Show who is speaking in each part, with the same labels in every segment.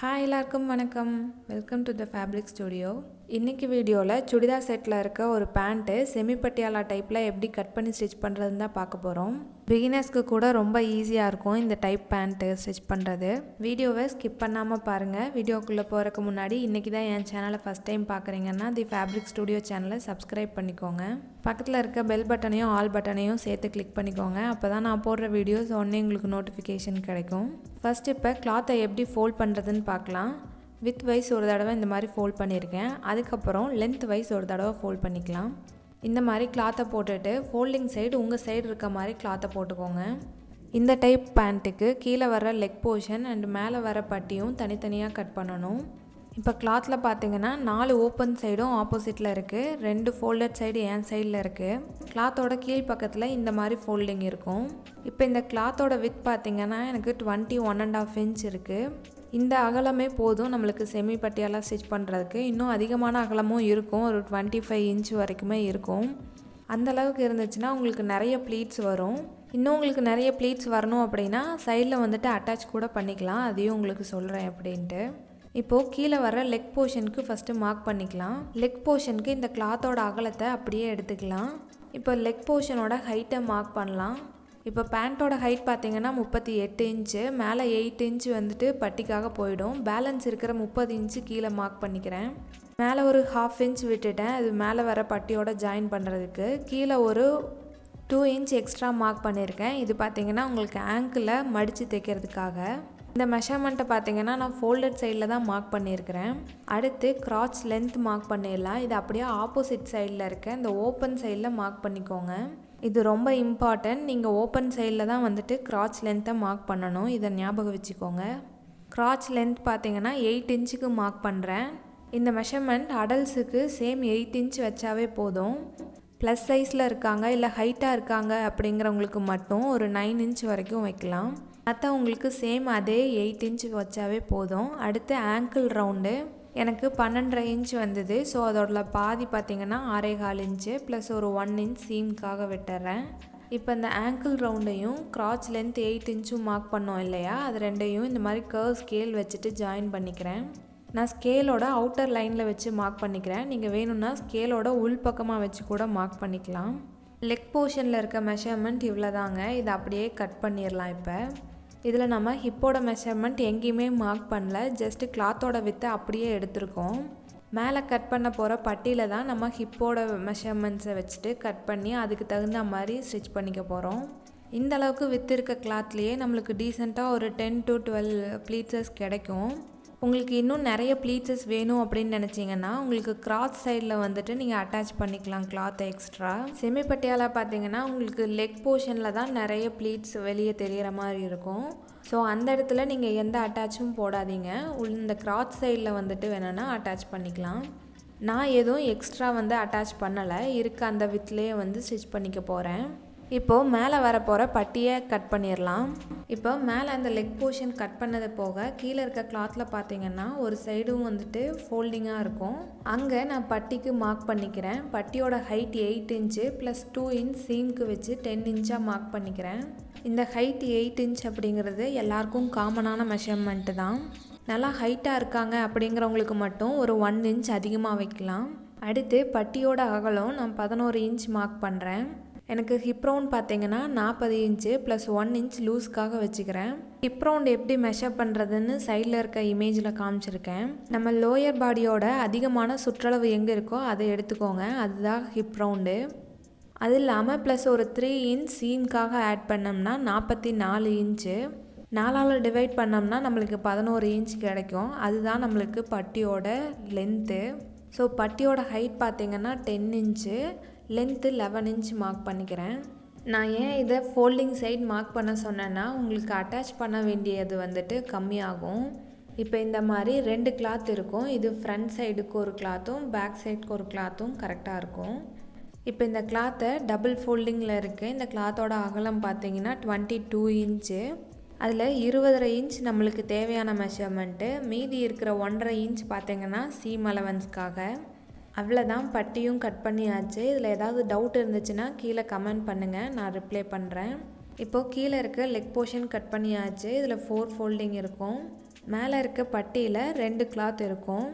Speaker 1: Hi எல்லாருக்கும் வணக்கம். Welcome to the fabric studio. இன்றைக்கி வீடியோவில் சுடிதார் செட்டில் இருக்க ஒரு பேண்ட்டு செமி பட்டியாலா டைப்பில் எப்படி கட் பண்ணி ஸ்டிச் பண்ணுறதுன்னு தான் பார்க்க போகிறோம். பிகினர்ஸ்க்கு கூட ரொம்ப ஈஸியாக இருக்கும் இந்த டைப் பேண்ட்டு ஸ்டிச் பண்ணுறது. வீடியோவை ஸ்கிப் பண்ணாமல் பாருங்கள். வீடியோக்குள்ளே போகிறதுக்கு முன்னாடி இன்றைக்கி தான் என் சேனலை ஃபஸ்ட் டைம் பார்க்குறீங்கன்னா தி ஃபேப்ரிக் ஸ்டுடியோ சேனலை சப்ஸ்கிரைப் பண்ணிக்கோங்க. பக்கத்தில் இருக்க பெல் பட்டனையும் ஆல் பட்டனையும் சேர்த்து கிளிக் பண்ணிக்கோங்க. அப்போ தான் நான் போடுற வீடியோஸ் உடனே உங்களுக்கு நோட்டிஃபிகேஷன் கிடைக்கும். ஃபஸ்ட் இப்போ கிளாத்தை எப்படி ஃபோல்ட் பண்ணுறதுன்னு பார்க்கலாம். வித் வைஸ் ஒரு தடவை இந்த மாதிரி ஃபோல்ட் பண்ணியிருக்கேன். அதுக்கப்புறம் லென்த் வைஸ் ஒரு தடவை ஃபோல்ட் பண்ணிக்கலாம். இந்த மாதிரி கிளாத்தை போட்டுட்டு ஃபோல்டிங் சைடு உங்கள் சைடு இருக்க மாதிரி கிளாத்தை போட்டுக்கோங்க. இந்த டைப் பேண்ட்டுக்கு கீழே வர லெக் போர்ஷன் அண்ட் மேலே வர பட்டியும் தனித்தனியாக கட் பண்ணணும். இப்போ கிளாத்தில் பார்த்தீங்கன்னா 4 ஓப்பன் சைடும் ஆப்போசிட்டில் இருக்குது, 2 ஃபோல்டட் சைடு என் சைடில் இருக்குது. கிளாத்தோட கீழ் பக்கத்தில் இந்த மாதிரி ஃபோல்டிங் இருக்கும். இப்போ இந்த கிளாத்தோட வித் பார்த்திங்கன்னா எனக்கு 21.5 இன்ச் இருக்குது. இந்த அகலமே போதும் நம்மளுக்கு செமி பட்டியாலா ஸ்டிச் பண்ணுறதுக்கு. இன்னும் அதிகமான அகலமும் இருக்கும், ஒரு 25 இன்ச் வரைக்குமே இருக்கும். அந்தளவுக்கு இருந்துச்சுன்னா உங்களுக்கு நிறைய ப்ளீட்ஸ் வரும். இன்னும் உங்களுக்கு நிறைய ப்ளீட்ஸ் வரணும் அப்படின்னா சைடில் வந்துட்டு அட்டாச் கூட பண்ணிக்கலாம். அதையும் உங்களுக்கு சொல்கிறேன் அப்படின்ட்டு. இப்போது கீழே வர லெக் போர்ஷனுக்கு ஃபஸ்ட்டு மார்க் பண்ணிக்கலாம். லெக் போர்ஷனுக்கு இந்த கிளாத்தோட அகலத்தை அப்படியே எடுத்துக்கலாம். இப்போ லெக் போர்ஷனோட ஹைட்டை மார்க் பண்ணலாம். இப்போ பேண்ட்டோட ஹைட் பார்த்திங்கன்னா 38 இன்ச்சு, மேலே 8 இன்ச்சு வந்துட்டு பட்டிக்காக போயிடும். பேலன்ஸ் இருக்கிற 30 இன்ச்சு கீழே மார்க் பண்ணிக்கிறேன். மேலே ஒரு 1/2 இன்ச் விட்டுட்டேன், அது மேலே வர பட்டியோட ஜாயின் பண்ணுறதுக்கு. கீழே ஒரு 2 இன்ச் எக்ஸ்ட்ரா மார்க் பண்ணியிருக்கேன். இது பார்த்திங்கன்னா உங்களுக்கு ஆங்கிளில் மடித்து தைக்கிறதுக்காக. இந்த மெஷர்மெண்ட்டை பார்த்திங்கன்னா நான் ஃபோல்டட் சைடில் தான் மார்க் பண்ணியிருக்கிறேன். அடுத்து கிராச் லென்த் மார்க் பண்ணிடலாம். இது அப்படியே ஆப்போசிட் சைடில் இருக்க இந்த ஓப்பன் சைடில் மார்க் பண்ணிக்கோங்க. இது ரொம்ப இம்பார்ட்டன்ட். நீங்கள் ஓப்பன் சைடில் தான் வந்துட்டு கிராச் லென்த்தை மார்க் பண்ணணும். இதை ஞாபகம் வச்சுக்கோங்க. கிராச் லென்த் பார்த்திங்கன்னா 8 இன்ச்சுக்கு மார்க் பண்ணுறேன். இந்த மெஷர்மெண்ட் அடல்ட்ஸுக்கு சேம் 8 இன்ச் வச்சாவே போதும். ப்ளஸ் சைஸில் இருக்காங்க இல்லை ஹைட்டாக இருக்காங்க அப்படிங்கிறவங்களுக்கு மட்டும் ஒரு 9 இன்ச் வரைக்கும் வைக்கலாம். மற்றவங்களுக்கு சேம் அதே 8 இன்ச் வச்சாவே போதும். அடுத்து ஆங்கிள் ரவுண்டு எனக்கு 12.5 இன்ச் வந்தது. ஸோ அதோட பாதி பார்த்திங்கன்னா 6.25 இன்ச்சு ப்ளஸ் ஒரு 1 இன்ச் சீம்காக விட்டுறேன். இப்போ இந்த ஆங்கிள் ரவுண்டையும் கிராச் லென்த் 8 இன்ச்சும் மார்க் பண்ணோம் இல்லையா, அது ரெண்டையும் இந்த மாதிரி கர்வ் ஸ்கேல் வச்சுட்டு ஜாயின் பண்ணிக்கிறேன். நான் ஸ்கேலோட அவுட்டர் லைனில் வச்சு மார்க் பண்ணிக்கிறேன். நீங்கள் வேணும்னா ஸ்கேலோட உள் பக்கமாக வச்சு கூட மார்க் பண்ணிக்கலாம். லெக் போர்ஷனில் இருக்க மெஷர்மெண்ட் இவ்வளோ தாங்க. இதை அப்படியே கட் பண்ணிடலாம். இப்போ இதில் நம்ம ஹிப்போட மெஷர்மெண்ட் எங்கேயுமே மார்க் பண்ணல, ஜஸ்ட்டு கிளாத்தோட வித்தை அப்படியே எடுத்திருக்கோம். மேலே கட் பண்ண போகிற பட்டியில் தான் நம்ம ஹிப்போட மெஷர்மெண்ட்ஸை வச்சுட்டு கட் பண்ணி அதுக்கு தகுந்த மாதிரி ஸ்டிச் பண்ணிக்க போகிறோம். இந்த அளவுக்கு வித்து இருக்க கிளாத்லேயே நம்மளுக்கு டீசெண்டாக ஒரு 10 to 12 ப்ளீட்ஸஸ் கிடைக்கும். உங்களுக்கு இன்னும் நிறைய ப்ளீட்ஸஸ் வேணும் அப்படின்னு நினச்சிங்கன்னா உங்களுக்கு கிராஸ் சைடில் வந்துட்டு நீங்கள் அட்டாச் பண்ணிக்கலாம் கிளாத்தை எக்ஸ்ட்ரா. செமி பட்டியாலா பார்த்தீங்கன்னா உங்களுக்கு லெக் போர்ஷனில் தான் நிறைய ப்ளீட்ஸ் வெளியே தெரிகிற மாதிரி இருக்கும். ஸோ அந்த இடத்துல நீங்கள் எந்த அட்டாச்சும் போடாதீங்க. இந்த கிராஸ் சைடில் வந்துட்டு வேணும்னா அட்டாச் பண்ணிக்கலாம். நான் எதுவும் எக்ஸ்ட்ரா வந்து அட்டாச் பண்ணலை, இருக்க அந்த வித்லேயே வந்து ஸ்டிச் பண்ணிக்க போகிறேன். இப்போது மேலே வரப்போகிற பட்டியை கட் பண்ணிடலாம். இப்போ மேலே அந்த லெக் போர்ஷன் கட் பண்ணது போக கீழே இருக்க கிளாத்தில் பார்த்தீங்கன்னா ஒரு சைடும் வந்துட்டு ஃபோல்டிங்காக இருக்கும். அங்கே நான் பட்டிக்கு மார்க் பண்ணிக்கிறேன். பட்டியோட ஹைட் 8 இன்ச்சு ப்ளஸ் 2 இன்ச் சீம்க்கு வச்சு 10 இன்ச்சாக மார்க் பண்ணிக்கிறேன். இந்த ஹைட் 8 இன்ச் அப்படிங்கிறது எல்லாருக்கும் காமனான மெஷர்மெண்ட்டு தான். நல்லா ஹைட்டாக இருக்காங்க அப்படிங்கிறவங்களுக்கு மட்டும் ஒரு 1 இன்ச் அதிகமாக வைக்கலாம். அடுத்து பட்டியோட அகலம் நான் 11 இன்ச் மார்க் பண்ணுறேன். எனக்கு ஹிப் ரவுண்ட் பார்த்தீங்கன்னா 40 இன்ச்சு ப்ளஸ் 1 இன்ச் லூஸ்க்காக வச்சுக்கிறேன். ஹிப் ரவுண்ட் எப்படி மெஷர் பண்ணுறதுன்னு சைடில் இருக்க இமேஜில் காமிச்சிருக்கேன். நம்ம லோயர் பாடியோட அதிகமான சுற்றளவு எங்கே இருக்கோ அதை எடுத்துக்கோங்க, அதுதான் ஹிப் ரவுண்டு. அது இல்லாமல் ப்ளஸ் ஒரு 3 இன்ச் சீம்காக ஆட் பண்ணோம்னா 44 இன்ச்சு. 4ஆல் டிவைட் பண்ணோம்னா நம்மளுக்கு 11 இன்ச் கிடைக்கும். அதுதான் நம்மளுக்கு பட்டியோட லென்த்து. ஸோ பட்டியோட ஹைட் பார்த்திங்கன்னா 10 இன்ச்சு, லென்த்து 11 இன்ச் மார்க் பண்ணிக்கிறேன். நான் ஏன் இதை ஃபோல்டிங் சைடு மார்க் பண்ண சொன்னேன்னா உங்களுக்கு அட்டாச் பண்ண வேண்டியது வந்துட்டு கம்மியாகும். இப்போ இந்த மாதிரி 2 கிளாத் இருக்கும். இது ஃப்ரண்ட் சைடுக்கு ஒரு கிளாத்தும் பேக் சைடுக்கு ஒரு கிளாத்தும் கரெக்டாக இருக்கும். இப்போ இந்த கிளாத்தை டபுள் ஃபோல்டிங்கில் இருக்குது. இந்த கிளாத்தோட அகலம் பார்த்திங்கன்னா 22 இன்ச்சு. அதில் 20.5 இன்ச் நம்மளுக்கு தேவையான மெஷர்மெண்ட்டு, மீதி இருக்கிற 1.5 இன்ச் பார்த்திங்கன்னா சீம் அலவன்ஸ்க்காக. அவ்வளோதான், பட்டியும் கட் பண்ணியாச்சு. இதில் ஏதாவது டவுட் இருந்துச்சுன்னா கீழே கமெண்ட் பண்ணுங்கள், நான் ரிப்ளை பண்ணுறேன். இப்போது கீழே இருக்க லெக் போர்ஷன் கட் பண்ணியாச்சு. இதில் 4 ஃபோல்டிங் இருக்கும். மேலே இருக்க பட்டியில் 2 கிளாத் இருக்கும்.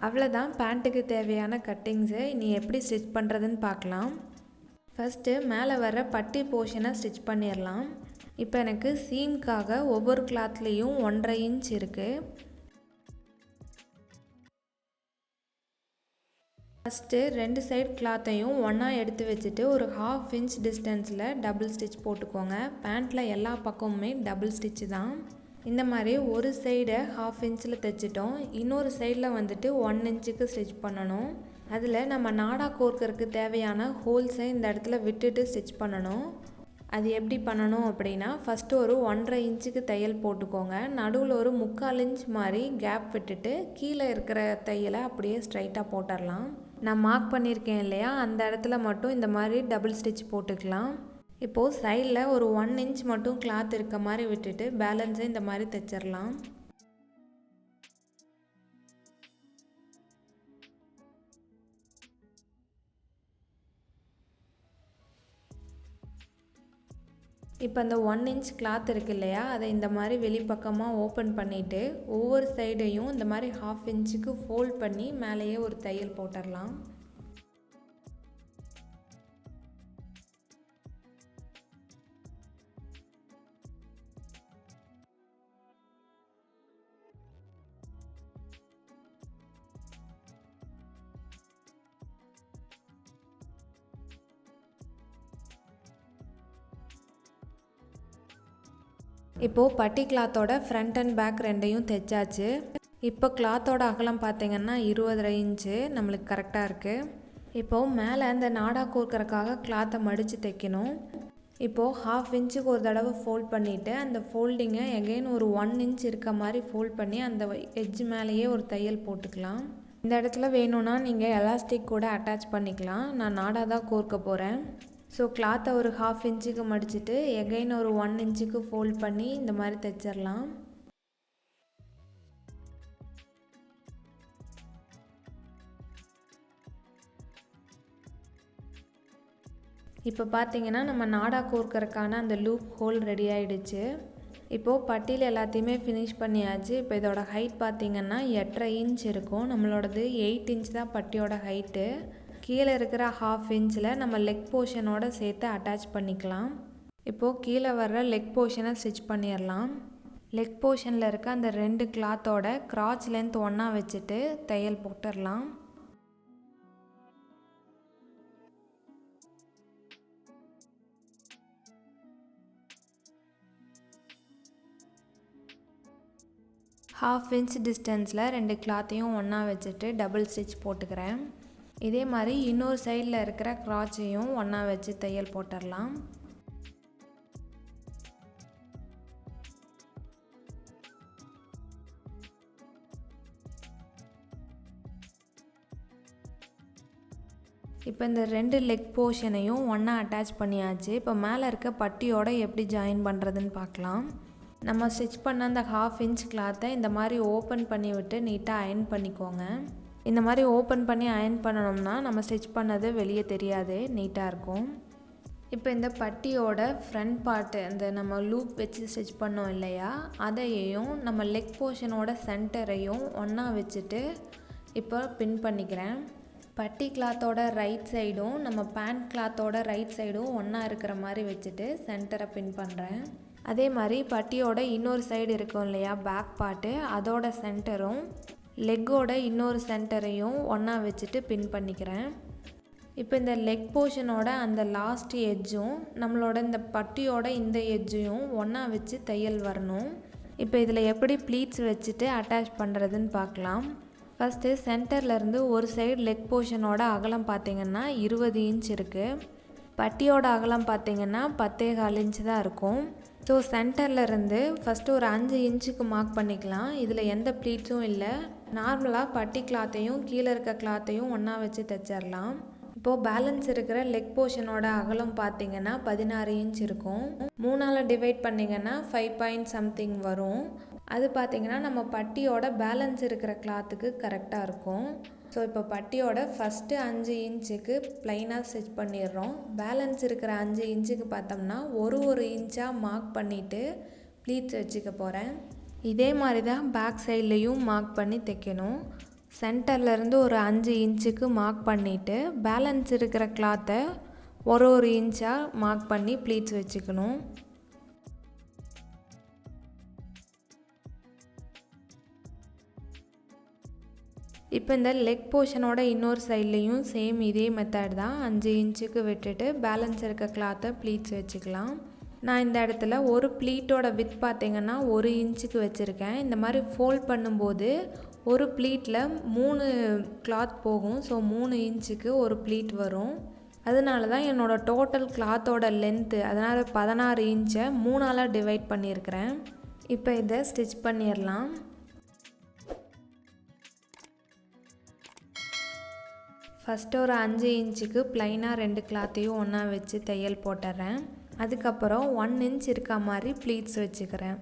Speaker 1: அவ்வளோதான் பேண்ட்டுக்கு தேவையான கட்டிங்ஸை இனி எப்படி ஸ்டிச் பண்ணுறதுன்னு பார்க்கலாம். ஃபஸ்ட்டு மேலே வர பட்டி போர்ஷனை ஸ்டிச் பண்ணிடலாம். இப்போ எனக்கு சீம்காக ஒவ்வொரு கிளாத்லேயும் 1.5 இன்ச் இருக்குது. ஃபஸ்ட்டு 2 சைடு கிளாத்தையும் ஒன்றா எடுத்து வச்சுட்டு ஒரு 1/2 இன்ச் டிஸ்டன்ஸில் டபுள் ஸ்டிச் போட்டுக்கோங்க. பேண்ட்டில் எல்லா பக்கமுமே டபுள் ஸ்டிச்சு தான். இந்த மாதிரி ஒரு சைடை 1/2 இன்ச்சில் தைச்சிட்டோம். இன்னொரு சைடில் வந்துட்டு 1 இன்ச்சுக்கு ஸ்டிச் பண்ணணும். அதில் நம்ம நாடா கோர்க்கறதுக்கு தேவையான ஹோல்ஸை இந்த இடத்துல விட்டுட்டு ஸ்டிச் பண்ணணும். அது எப்படி பண்ணணும் அப்படின்னா, ஃபஸ்ட்டு ஒரு 1.5 இன்ச்சுக்கு தையல் போட்டுக்கோங்க. நடுவில் ஒரு 3/4 இன்ச் மாதிரி கேப் விட்டுட்டு கீழே இருக்கிற தையலை அப்படியே ஸ்ட்ரைட்டாக போட்டுடலாம். நான் மார்க் பண்ணியிருக்கேன் இல்லையா, அந்த இடத்துல மட்டும் இந்த மாதிரி டபுள் ஸ்டிச் போட்டுக்கலாம். இப்போது சைடில் ஒரு 1 இன்ச் மட்டும் கிளாத் இருக்க மாதிரி விட்டுட்டு பேலன்ஸை இந்த மாதிரி தைச்சிடலாம். இப்போ அந்த 1 இன்ச் கிளாத் இருக்கு இல்லையா, அதை இந்த மாதிரி வெளிப்பக்கமாக ஓப்பன் பண்ணிவிட்டு ஒவ்வொரு சைடையும் இந்த மாதிரி 1/2 இன்ச்சுக்கு ஃபோல்ட் பண்ணி மேலேயே ஒரு தையல் போட்டுடலாம். இப்போது பட்டி கிளாத்தோட ஃப்ரண்ட் அண்ட் பேக் ரெண்டையும் தைச்சாச்சு. இப்போ கிளாத்தோட அகலம் பார்த்திங்கன்னா 20.5 இன்ச்சு நம்மளுக்கு கரெக்டாக இருக்குது. இப்போது மேலே அந்த நாடா கோர்க்கறக்காக கிளாத்தை மடித்து தைக்கணும். இப்போது 1/2 இன்ச்சுக்கு ஒரு தடவை ஃபோல்ட் பண்ணிவிட்டு அந்த ஃபோல்டிங்கை எகெயின் ஒரு 1 இன்ச் இருக்க மாதிரி ஃபோல்ட் பண்ணி அந்த எட்ஜ் மேலேயே ஒரு தையல் போட்டுக்கலாம். இந்த இடத்துல வேணும்னா நீங்கள் எலாஸ்டிக் கூட அட்டாச் பண்ணிக்கலாம். நான் நாடா தான் கோர்க்க போகிறேன். ஸோ கிளாத்தை ஒரு 1/2 இன்ச்சுக்கு மடிச்சுட்டு எகெயின் ஒரு 1 இன்ச்சுக்கு ஃபோல்ட் பண்ணி இந்த மாதிரி தைச்சிடலாம். இப்போ பார்த்தீங்கன்னா நம்ம நாடா கோர்க்கறக்கான அந்த லூப் ஹோல் ரெடி ஆகிடுச்சு. இப்போது பட்டியில் எல்லாத்தையுமே ஃபினிஷ் பண்ணியாச்சு. இப்போ இதோட ஹைட் பார்த்திங்கன்னா 8.5 இன்ச் இருக்கும். நம்மளோடது 8 இன்ச் தான் பட்டியோட ஹைட்டு. கீழே இருக்கிற 1/2 இன்ச்சில் நம்ம லெக் போர்ஷனோட சேர்த்து அட்டாச் பண்ணிக்கலாம். இப்போது கீழே வர்ற லெக் போர்ஷனை ஸ்டிச் பண்ணிடலாம். லெக் போர்ஷனில் இருக்க அந்த 2 கிளாத்தோட கிராச் லென்த் ஒன்றா வச்சுட்டு தையல் போட்டுடலாம். ஹாஃப் இன்ச் டிஸ்டன்ஸில் 2 கிளாத்தையும் ஒன்றா வச்சுட்டு டபுள் ஸ்டிச் போட்டுக்கிறேன். இதே மாதிரி இன்னொரு சைடில் இருக்கிற கிராச்சையும் ஒன்றா வச்சு தையல் போட்டுடலாம். இப்போ இந்த 2 லெக் போர்ஷனையும் ஒன்றா அட்டாச் பண்ணியாச்சு. இப்போ மேலே இருக்க பட்டியோட எப்படி ஜாயின் பண்ணுறதுன்னு பார்க்கலாம். நம்ம ஸ்டிச் பண்ண அந்த 1/2 இன்ச் கிளாத்தை இந்த மாதிரி ஓப்பன் பண்ணி விட்டு நீட்டாக அயர்ன் பண்ணிக்கோங்க. இந்த மாதிரி ஓப்பன் பண்ணி அயர்ன் பண்ணணும்னா நம்ம ஸ்டிச் பண்ணது வெளியே தெரியாது, நீட்டாக இருக்கும். இப்போ இந்த பட்டியோட ஃப்ரண்ட் பார்ட்டு அந்த நம்ம லூப் வச்சு ஸ்டிச் பண்ணோம் இல்லையா, அதையும் நம்ம லெக் போர்ஷனோட சென்டரையும் ஒன்றா வச்சுட்டு இப்போ பின் பண்ணிக்கிறேன். பட்டி கிளாத்தோட ரைட் சைடும் நம்ம பேண்ட் கிளாத்தோட ரைட் சைடும் ஒன்றா இருக்கிற மாதிரி வச்சுட்டு சென்டரை பின் பண்ணுறேன். அதே மாதிரி பட்டியோட இன்னொரு சைடு இருக்கும் இல்லையா, பேக் பார்ட்டு, அதோட சென்டரும் லெக்கோட இன்னொரு சென்டரையும் ஒன்றா வச்சுட்டு பின் பண்ணிக்கிறேன். இப்போ இந்த லெக் போர்ஷனோட அந்த லாஸ்ட் எட்ஜும் நம்மளோட இந்த பட்டியோட இந்த எட்ஜையும் ஒன்றா வச்சு தையல் வரணும். இப்போ இதில் எப்படி ப்ளீட்ஸ் வச்சுட்டு அட்டாச் பண்ணுறதுன்னு பார்க்கலாம். ஃபஸ்ட்டு சென்டர்லேருந்து ஒரு சைடு லெக் போர்ஷனோட அகலம் பார்த்திங்கன்னா 20 இன்ச் இருக்குது. பட்டியோட அகலம் பார்த்திங்கன்னா 10.25 இன்ச் தான் இருக்கும். ஸோ சென்டர்லேருந்து ஃபஸ்ட்டு ஒரு 5 இன்ச்சுக்கு மார்க் பண்ணிக்கலாம். இதில் எந்த ப்ளீட்ஸும் இல்லை. நார்மலாக பட்டி கிளாத்தையும் கீழே இருக்க கிளாத்தையும் ஒன்றா வச்சு தைச்சிடலாம். இப்போது பேலன்ஸ் இருக்கிற லெக் போர்ஷனோட அகலம் பார்த்திங்கன்னா 16 இன்ச் இருக்கும். 3ஆல் டிவைட் பண்ணிங்கன்னா 5 பாயிண்ட் சம்திங் வரும். அது பார்த்திங்கன்னா நம்ம பட்டியோட பேலன்ஸ் இருக்கிற கிளாத்துக்கு கரெக்டாக இருக்கும். ஸோ இப்போ பட்டியோட ஃபஸ்ட்டு 5 இன்ச்சுக்கு ப்ளைனாக ஸ்டிச் பண்ணிடுறோம். பேலன்ஸ் இருக்கிற 5 இன்ச்சுக்கு பார்த்தோம்னா ஒரு இன்ச்சாக மார்க் பண்ணிவிட்டு ப்ளீட்ஸ் வச்சுக்க போகிறேன். இதே மாதிரி தான் பேக் சைட்லேயும் மார்க் பண்ணி தைக்கணும். சென்டர்லேருந்து ஒரு 5 இன்ச்சுக்கு மார்க் பண்ணிவிட்டு பேலன்ஸ் இருக்கிற கிளாத்தை ஒரு இன்ச்சாக மார்க் பண்ணி ப்ளீட்ஸ் வச்சுக்கணும். இப்போ இந்த லெக் போர்ஷனோட இன்னொரு சைட்லேயும் சேம் இதே மெத்தட் தான். 5 இன்ச்சுக்கு விட்டுட்டு பேலன்ஸ் இருக்க கிளாத்தை ப்ளீட்ஸ் வச்சுக்கலாம். நான் இந்த இடத்துல ஒரு ப்ளீட்டோட வித் பார்த்திங்கன்னா 1 இன்ச்சுக்கு வச்சுருக்கேன். இந்த மாதிரி ஃபோல்ட் பண்ணும்போது ஒரு ப்ளீட்டில் 3 கிளாத் போகும். ஸோ 3 இன்ச்சுக்கு ஒரு ப்ளீட் வரும். அதனால தான் என்னோடய டோட்டல் கிளாத்தோட லென்த்து அதனால் 16 இன்ச்சை 3ஆல் டிவைட் பண்ணியிருக்கிறேன். இப்போ இதை ஸ்டிச் பண்ணிடலாம். ஃபஸ்ட்டு ஒரு 5 இன்ச்சுக்கு ப்ளைனாக 2 கிளாத்தையும் ஒன்றா வச்சு தையல் போட்டுறேன். அதுக்கப்புறம் 1 இன்ச் இருக்க மாதிரி ப்ளீட்ஸ் வச்சுக்கிறேன்.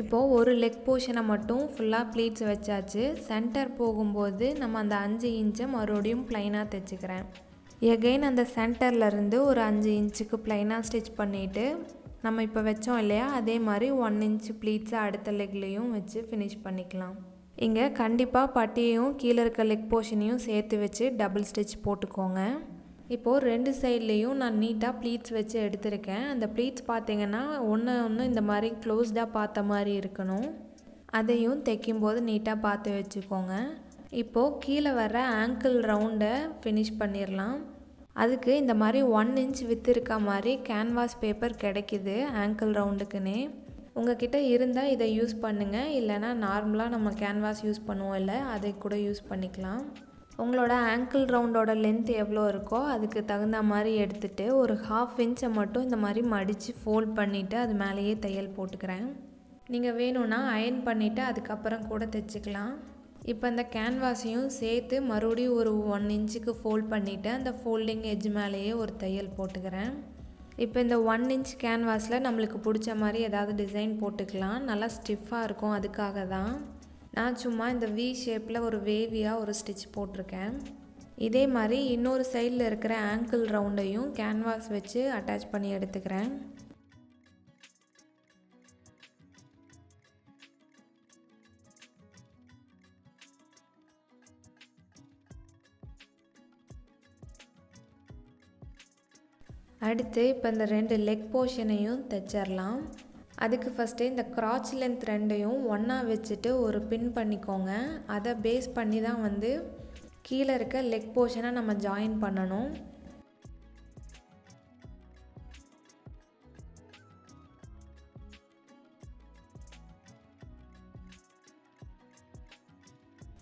Speaker 1: இப்போது ஒரு லெக் போர்ஷனை மட்டும் ஃபுல்லாக ப்ளீட்ஸ் வச்சாச்சு. சென்டர் போகும்போது நம்ம அந்த 5 இன்ச்சை மறுபடியும் ப்ளைனாக தைச்சிக்கிறேன். எகெயின் அந்த சென்டர்லேருந்து ஒரு 5 இன்ச்சுக்கு ப்ளைனாக ஸ்டிச் பண்ணிவிட்டு நம்ம இப்போ வச்சோம் இல்லையா, அதே மாதிரி 1 இன்ச் ப்ளீட்ஸை அடுத்த லெக்லேயும் வச்சு ஃபினிஷ் பண்ணிக்கலாம். இங்கே கண்டிப்பாக பட்டியையும் கீழே இருக்க லெக் போர்ஷனையும் சேர்த்து வச்சு டபுள் ஸ்டிச் போட்டுக்கோங்க. இப்போது 2 சைட்லேயும் நான் நீட்டாக ப்ளீட்ஸ் வச்சு எடுத்திருக்கேன். அந்த ப்ளீட்ஸ் பார்த்திங்கன்னா ஒன்று இந்த மாதிரி க்ளோஸ்டாக பார்த்த மாதிரி இருக்கணும். அதையும் தைக்கும்போது நீட்டாக பார்த்து வச்சுக்கோங்க. இப்போது கீழே வர ஆங்கிள் ரவுண்டை ஃபினிஷ் பண்ணிடலாம். அதுக்கு இந்த மாதிரி 1 இன்ச் வித்து இருக்க மாதிரி கேன்வாஸ் பேப்பர் கிடைக்கிது ஆங்கிள் ரவுண்டுக்குன்னே. உங்கள்கிட்ட இருந்தால் இதை யூஸ் பண்ணுங்கள். இல்லைனா நார்மலாக நம்ம கேன்வாஸ் யூஸ் பண்ணுவோம் இல்லை, அதை கூட யூஸ் பண்ணிக்கலாம். உங்களோட ஆங்கிள் ரவுண்டோட லென்த் எவ்வளோ இருக்கோ அதுக்கு தகுந்த மாதிரி எடுத்துகிட்டு ஒரு 1/2 இன்ச்சை மட்டும் இந்த மாதிரி மடித்து ஃபோல்ட் பண்ணிவிட்டு அது மேலேயே தையல் போட்டுக்கிறேன். நீங்கள் வேணும்னா அயர்ன் பண்ணிவிட்டு அதுக்கப்புறம் கூட தைச்சிக்கலாம். இப்போ இந்த கேன்வாஸையும் சேர்த்து மறுபடியும் ஒரு 1 இன்ச்சுக்கு ஃபோல்ட் பண்ணிவிட்டு அந்த ஃபோல்டிங் எட்ஜ் மேலேயே ஒரு தையல் போட்டுக்கிறேன். இப்போ இந்த 1 இன்ச் கேன்வாஸில் நம்மளுக்கு பிடிச்ச மாதிரி ஏதாவது டிசைன் போட்டுக்கலாம். நல்லா ஸ்டிஃபாக இருக்கும். அதுக்காக தான் நான் சும்மா இந்த வி ஷேப்பில் ஒரு வேவியாக ஒரு ஸ்டிச் போட்டிருக்கேன். இதே மாதிரி இன்னொரு சைடில் இருக்கிற ஆங்கிள் ரவுண்டையும் கேன்வாஸ் வச்சு அட்டாச் பண்ணி எடுத்துக்கிறேன். அடுத்து இப்போ இந்த 2 லெக் போர்ஷனையும் தைச்சிடலாம். அதுக்கு ஃபஸ்ட்டு இந்த கிராச் லென்த் 2ஐயும் ஒன்றா வச்சுட்டு ஒரு பின் பண்ணிக்கோங்க. அதை பேஸ் பண்ணி தான் வந்து கீழே இருக்க லெக் போர்ஷனை நம்ம ஜாயின் பண்ணணும்.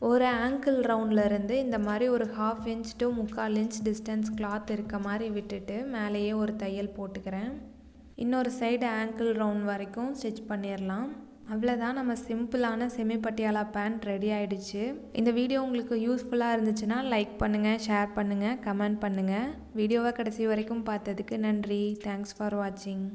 Speaker 1: ஒரு ஆங்கிள் ரவுண்ட்லேருந்து இந்த மாதிரி ஒரு 1/2 inch to 3/4 inch distance cloth இருக்க மாதிரி விட்டுட்டு மேலேயே ஒரு தையல் போட்டுக்கிறேன். இன்னொரு சைடு ஆங்கிள் ரவுண்ட் வரைக்கும் ஸ்டிச் பண்ணிடலாம். அவ்வளோதான், நம்ம சிம்பிளான செமி பட்டியாலா பேண்ட் ரெடி ஆகிடுச்சு. இந்த வீடியோ உங்களுக்கு யூஸ்ஃபுல்லாக இருந்துச்சுன்னா லைக் பண்ணுங்கள், ஷேர் பண்ணுங்கள், கமெண்ட் பண்ணுங்கள். வீடியோவை கடைசி வரைக்கும் பார்த்ததுக்கு நன்றி. தேங்க்ஸ் ஃபார் வாட்சிங்.